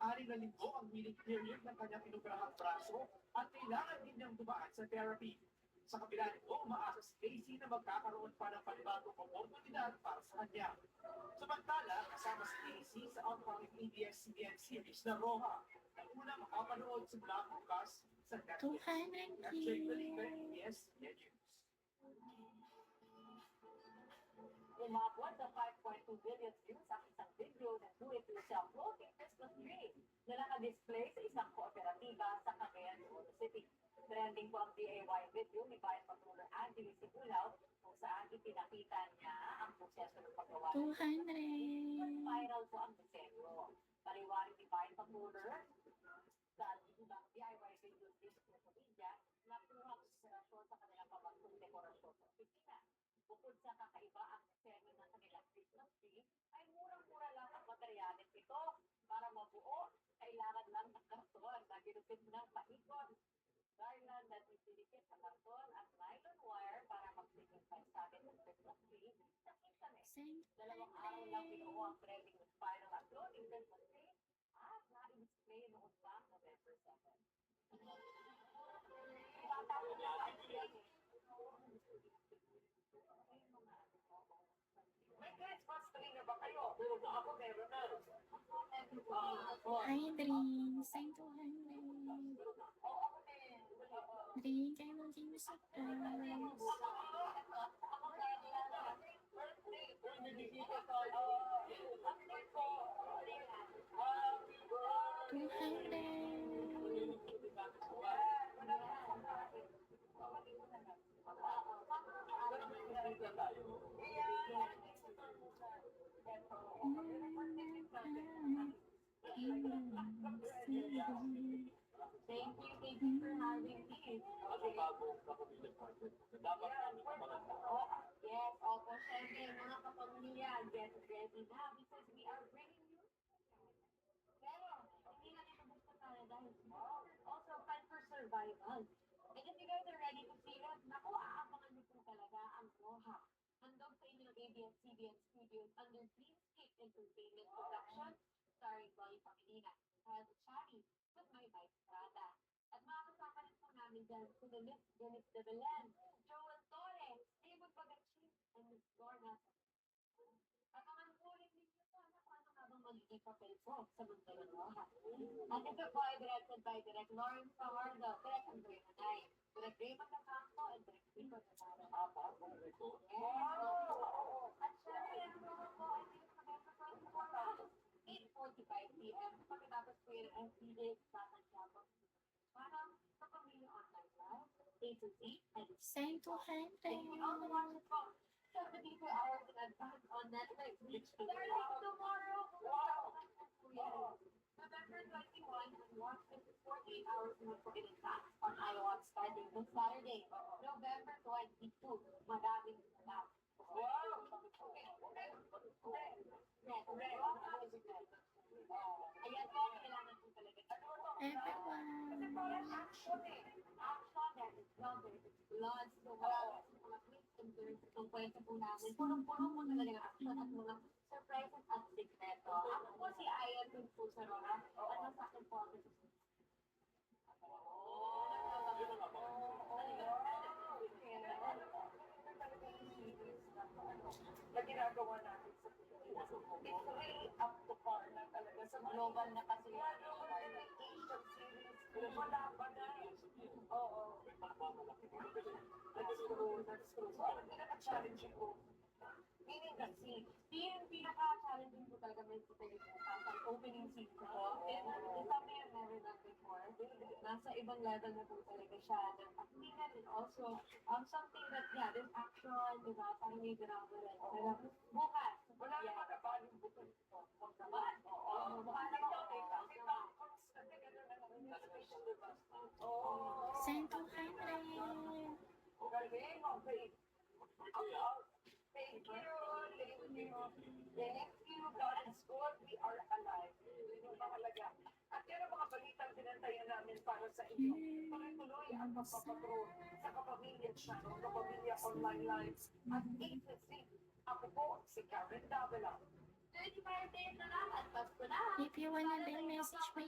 6 na linggo ang healing period ng kanyang inugrahang braso at kailangan din niyang dumaan sa therapy. Sa kabila nito, umaasa si Casey na magkakaroon pa ng panibagong oportunidad para sa kanya. Samantala, kasama si Casey sa upcoming ABS-CBN series na Roja na una makapanood simula bukas sa Netflix. 200 At Jake Balinger, ABS-CBN News. Umabot sa 5.2 billion views ang isang video ng do-it-yourself floating Christmas tree na naka-display sa isang kooperatiba sa Cagayan de Oro City. Trending po ang DIY video ni Bayan Patroller Angeli Sigulaw kung saan ipinakita niya ang proseso ng paggawa. 200. Viral po ang disenyo. Paliwanag ni Bayan Patroller sa ibang DIY video dito sa media na kuha ang inspirasyon sa kanilang pabagong dekorasyon sa opisina. Bukod sa kakaiba ang disenyo ng kanilang Christmas tree, ay murang-mura lang ang materyales ito. Para mabuo, kailangan lang ng karton na ginupit ng paikot. Garland na isinikit sa karton at nylon wire para mag-signify sa atin ng Christmas tree sa internet. 2 araw lang binuo ang trending with spiral at floating Christmas tree at na-display noon pa November 7. May Christmas tree na ba kayo? Pero ako meron na. Hi, Dring. Same 200. Dring, kayo mo din sa guys. 200. Thank you for having me. Ano bagong kapamilya partner? Dapat Yes, opo, syempre, mga kapamilya, get ready na because we are bringing you. Pero, hindi na ito gusto para dahil also fun for survival. And if you guys are ready to see it, naku, aabangan niyo po talaga ang Roja. Handog sa inyo ng ABS-CBN Studios under Dreamscape Entertainment Production, starring Bonnie Pangilinan, Kyle Chari, with my wife, Prada. At makakasama rin po namin dyan si Dennis de Belen, Joel Torres, David Bagachin, and Miss Lorna. At ang ulit ninyo po, paano nga bang magiging papel po sa mundo ng Roja? At ito po ay directed by Direk Lawrence Fajardo, Direk Andre Manay, Direk Raymond Acampo, and Direk Rico Navarro. At syempre, ang Roja po ay November 24, 8:45 p.m. Pagkatapos po yun ang FPJ sa Santiago. Parang sa Pamilya Online Live, A to Z, and Same 200. you can also watch it from 72 hours in advance on Netflix. Starting tomorrow. Wow! November 21, and watch it 48 hours in advance on iWatch starting this Saturday, November 22. Maraming salamat. Wow! Ayan po, kailangan po talaga. Everyone. Kasi parang action eh. Action, that is love, blood, so marami sa mga twists and turns ng kwento po namin. Punong-puno po talaga ng action at mga surprises at sikreto. Ako po si Ayan din po sa Rora. At nasa akin po ako na ginagawa natin sa Pilipinas. It's really up to par na talaga sa global na kasi yan. Asian series. Wala pa na. Oo. That's true. So, ang pinaka-challenging ko, meaning kasi, yung pinaka-challenging po talaga may sa opening scene ko. And it's something I've never done before. Nasa ibang level na po talaga siya ng actingan and also something that, yeah, there's action, diba? Parang may drama rin. Pero bukas, wala naman na paling bukod ito. naman. Mukha naman ko kay Same 200. Galing, okay. Thank you. Thank you, God is good. We are alive. Yun yung mahalaga. At yan ang mga balitang pinantayan namin para sa inyo. Tuloy-tuloy ang pagpapatro sa Kapamilya Channel, Kapamilya Online Live, at agency. Ako po si Karen Davila. 25 days na lang at Pasko na. If you wanna then message my